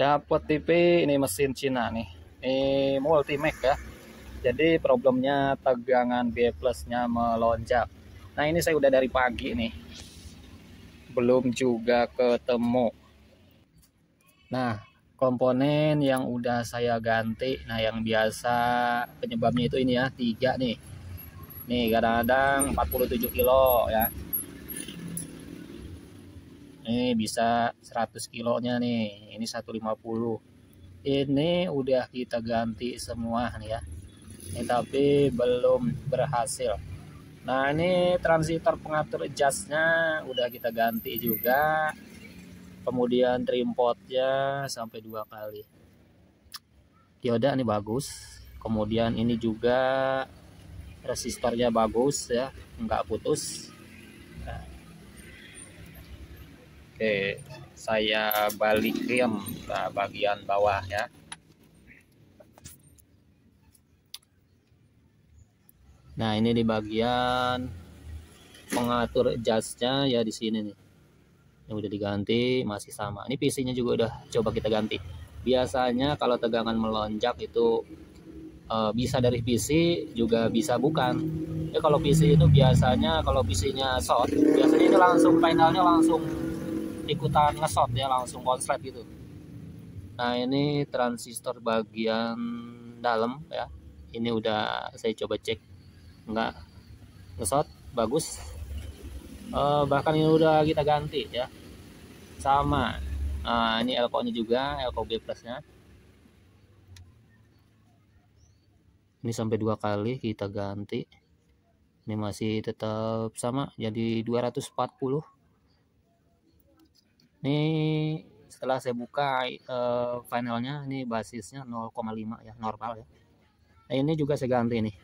Dapat TV ini mesin Cina nih. Ini Multimax ya. Jadi problemnya tegangan B plusnya melonjak. Nah ini saya udah dari pagi nih. Belum juga ketemu. Nah komponen yang udah saya ganti. Nah yang biasa penyebabnya itu ini ya 3 nih. Nih kadang-kadang 47 kilo ya. Ini bisa 100 kilonya nih. Ini 150. Ini udah kita ganti semua nih ya. Ini tapi belum berhasil. Nah ini transistor pengatur adjustnya udah kita ganti juga. Kemudian trim potnya sampai 2 kali. Dioda ini bagus. Kemudian ini juga resistornya bagus ya, nggak putus. Nah, oke, saya balikin ke bagian bawah ya. Nah ini di bagian pengatur adjustnya ya, di sini nih yang udah diganti masih sama. Ini PC-nya juga udah coba kita ganti. Biasanya kalau tegangan melonjak itu bisa dari PC juga bisa bukan ya. Kalau PC itu biasanya kalau PC-nya short biasanya itu langsung panelnya langsung ikutan nge-short ya, langsung konslet gitu. Nah ini transistor bagian dalam ya, ini udah saya coba cek nggak nge-short, bagus. Bahkan ini udah kita ganti ya sama. Nah ini elko nya juga, elko B plusnya ini sampai 2 kali kita ganti. Ini masih tetap sama jadi 240. Ini setelah saya buka panelnya, ini basisnya 0,5 ya, normal ya. Nah ini juga saya ganti nih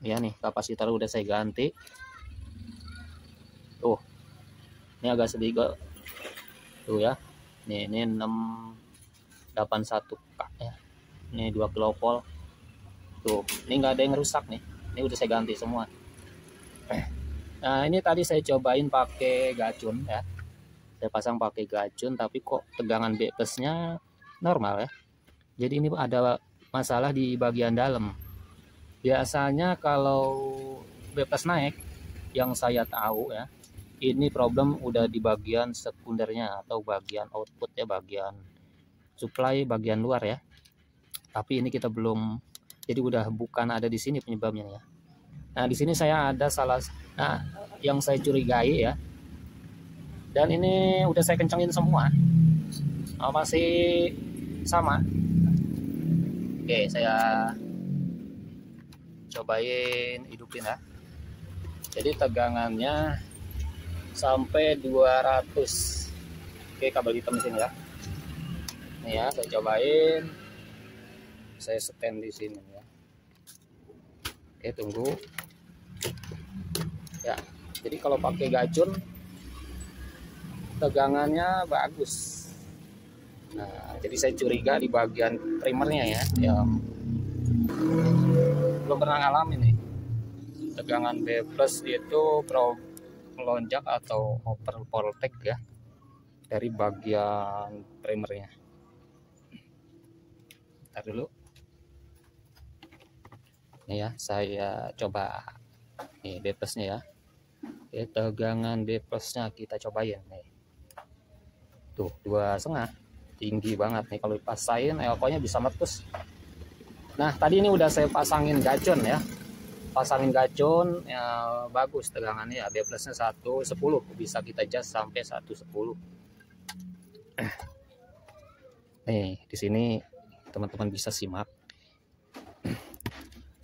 ya, nih kapasitor udah saya ganti tuh. Ini agak sedikit tuh ya, ini 681K ya, ini 2 kV tuh. Ini nggak ada yang rusak nih, ini udah saya ganti semua. Nah ini tadi saya cobain pakai gacun ya, saya pasang pakai gacun tapi kok tegangan B plusnya normal ya. Jadi ini ada masalah di bagian dalam. Biasanya kalau B plus naik yang saya tahu ya, ini problem udah di bagian sekundernya atau bagian output ya, bagian supply bagian luar ya. Tapi ini kita belum, jadi udah bukan ada di sini penyebabnya ya. Nah di sini saya ada salah, nah yang saya curigai ya, dan ini udah saya kencengin semua, masih sama. Oke, saya cobain hidupin ya. Jadi tegangannya sampai 200. Oke, kabel hitam di sini ya. Nih ya, saya cobain. Saya stand di sini ya. Oke, tunggu. Ya, jadi kalau pakai gacun tegangannya bagus. Nah, jadi saya curiga di bagian primernya ya, yang belum pernah ngalamin nih. Tegangan B plus itu melonjak atau over voltage ya dari bagian primernya. Ntar dulu. Nih ya, saya coba nih B plusnya ya. Oke, tegangan B plusnya kita cobain nih. Tuh 2,5, tinggi banget nih. Kalau dipasain elko-nya bisa meletus. Nah tadi ini udah saya pasangin gacun ya, pasangin gacun ya, bagus tegangannya ya. B plusnya 110, bisa kita adjust sampai 110. Nih di sini teman-teman bisa simak.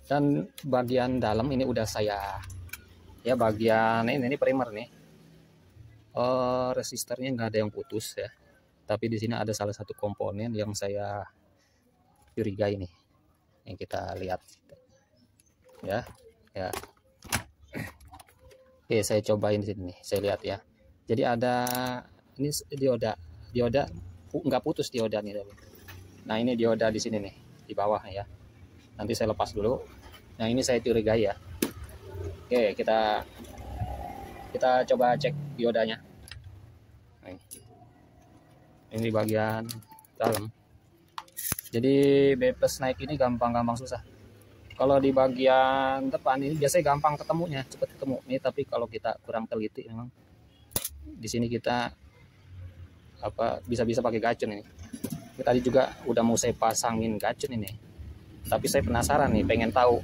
Dan bagian dalam ini udah saya ya, bagian ini primer nih. Resistornya nggak ada yang putus ya, tapi di sini ada salah satu komponen yang saya curigai nih, yang kita lihat ya. Oke, saya cobain di sini nih, saya lihat ya. Jadi ada ini dioda nggak putus dioda nih. Nah ini dioda di sini nih di bawah ya. Nanti saya lepas dulu. Nah ini saya curigai ya. Oke, kita coba cek diodanya. Ini bagian dalam. Jadi B plus naik ini gampang susah. Kalau di bagian depan ini biasanya gampang ketemunya, cepat ketemu. Ini tapi kalau kita kurang teliti memang di sini kita bisa pakai gacun ini. Tadi juga udah mau saya pasangin gacun ini. Tapi saya penasaran nih, pengen tahu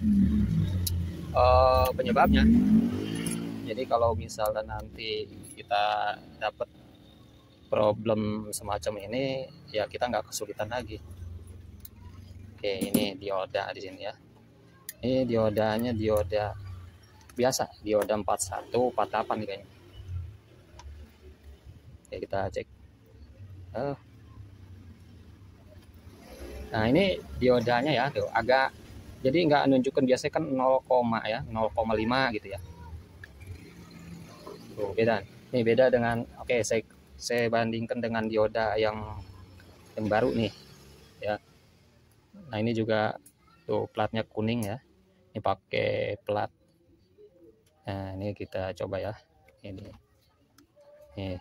penyebabnya. Jadi kalau misalnya nanti kita dapat problem semacam ini, ya kita nggak kesulitan lagi. Oke, ini dioda di sini ya. Ini diodanya dioda biasa, dioda 41, 48 nih kayaknya. Oke, kita cek. Nah, ini diodanya ya, tuh agak, jadi nggak nunjukkan, biasanya kan 0, ya, 0,5 gitu ya. Tuh beda. Ini beda dengan, oke, saya bandingkan dengan dioda yang baru nih ya. Nah, ini juga tuh platnya kuning ya. Ini pakai plat. Nah, ini kita coba ya. Ini. Nih.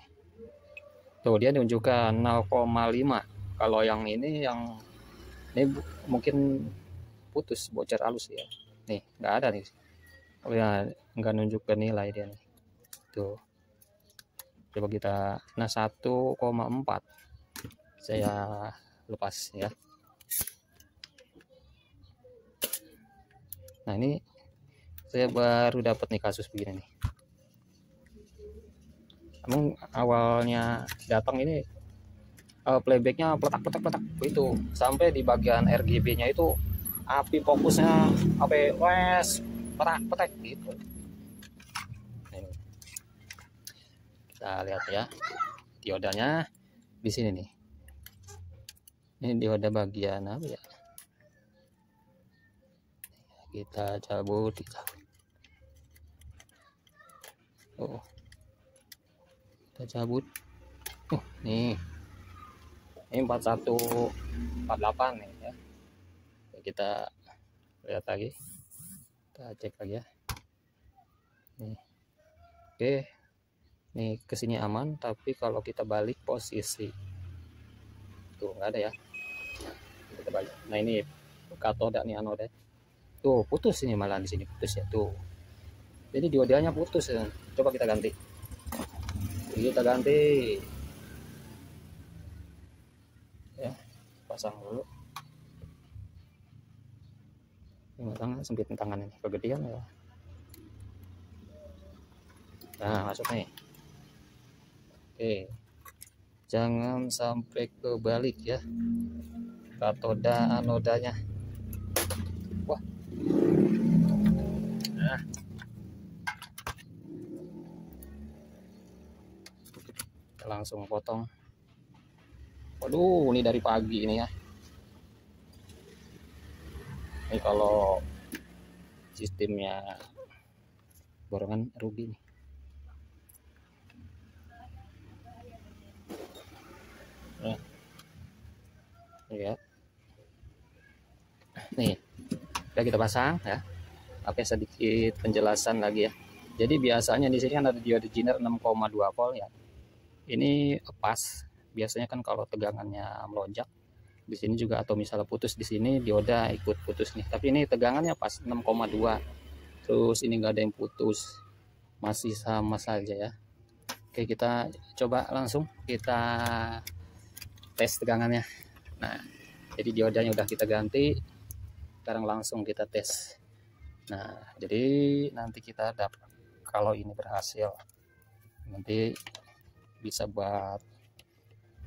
Tuh dia menunjukkan 0,5. Kalau yang ini mungkin putus, bocor halus ya. Nih, nggak ada nih. Oh ya, nggak nunjukkan nilai dia nih. Tuh. Coba kita, nah 1,4. Saya lepas ya. Nah, ini saya baru dapat nih kasus begini nih. Emang awalnya datang ini playbacknya peletak itu, sampai di bagian RGB-nya itu api fokusnya sampai wes petak gitu. Ini. Kita lihat ya diodanya di sini nih. Ini dioda bagian apa ya? Kita cabut. Oh, kita cabut. Nih. Ini 41, 48 nih ya. Kita lihat lagi. Kita cek lagi ya. Nih. Oke. Nih kesini aman, tapi kalau kita balik posisi tuh nggak ada ya. Kita balik. Nah, ini katoda nih, anoda. Tuh putus ini, malah di sini putus ya tuh. Jadi diodanya putus ya. Coba kita ganti. Kita ganti. Ya, pasang dulu. Ini tangan sempit tangan ini, kegedean ya. Nah, masuk nih. Oke. Jangan sampai kebalik ya. Katoda anodanya. Wah. Nah. Kita langsung potong. Waduh, ini dari pagi ini ya. Ini kalau sistemnya borongan rugi nih. Nah, lihat. Nih, udah kita pasang ya. Oke, sedikit penjelasan lagi ya. Jadi biasanya di sini kan ada diode Zener 6,2 volt ya. Ini pas. Biasanya kan kalau tegangannya melonjak di sini juga, atau misalnya putus di sini, dioda ikut putus nih. Tapi ini tegangannya pas 6,2. Terus ini nggak ada yang putus, masih sama saja ya. Oke, kita coba langsung kita tes tegangannya. Nah, jadi diodanya udah kita ganti, sekarang langsung kita tes. Nah, jadi nanti kita dapat, kalau ini berhasil, nanti bisa buat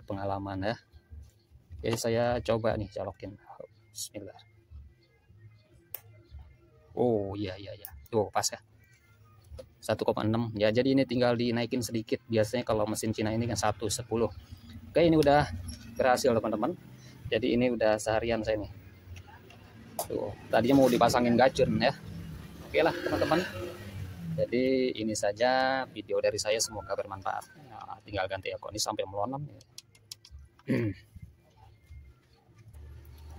pengalaman ya. Oke, saya coba nih colokin. Bismillah. Oh iya, tuh pas ya, 1,6 ya. Jadi ini tinggal dinaikin sedikit. Biasanya kalau mesin Cina ini kan 110. Oke, ini udah berhasil teman-teman. Jadi ini udah seharian saya nih. Tuh, tadinya mau dipasangin gacun ya. Oke lah teman-teman. Jadi ini saja video dari saya, semoga bermanfaat. Ya, tinggal ganti akun ini sampai melonam ya.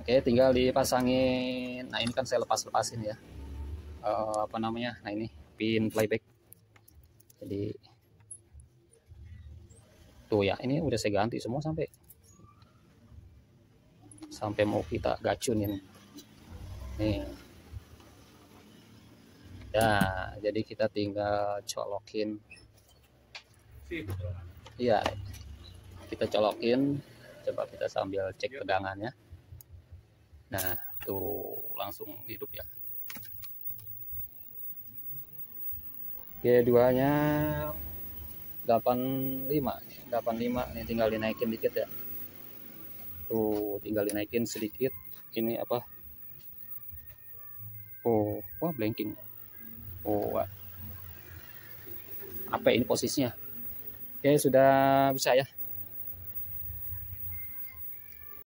Oke, tinggal dipasangin. Nah, ini kan saya lepasin ya. Apa namanya? Nah, ini pin playback. Jadi tuh ya, ini udah saya ganti semua sampai. sampai mau kita gacunin nih ya. Jadi kita tinggal colokin, iya kita colokin, coba kita sambil cek tegangannya. Nah tuh langsung hidup ya. Oke, duanya 85 nih, tinggal dinaikin dikit ya. Tuh tinggal dinaikin sedikit. Ini apa? Oh, wah blinking. Oh, wah. Apa ini posisinya? Oke, sudah bisa ya.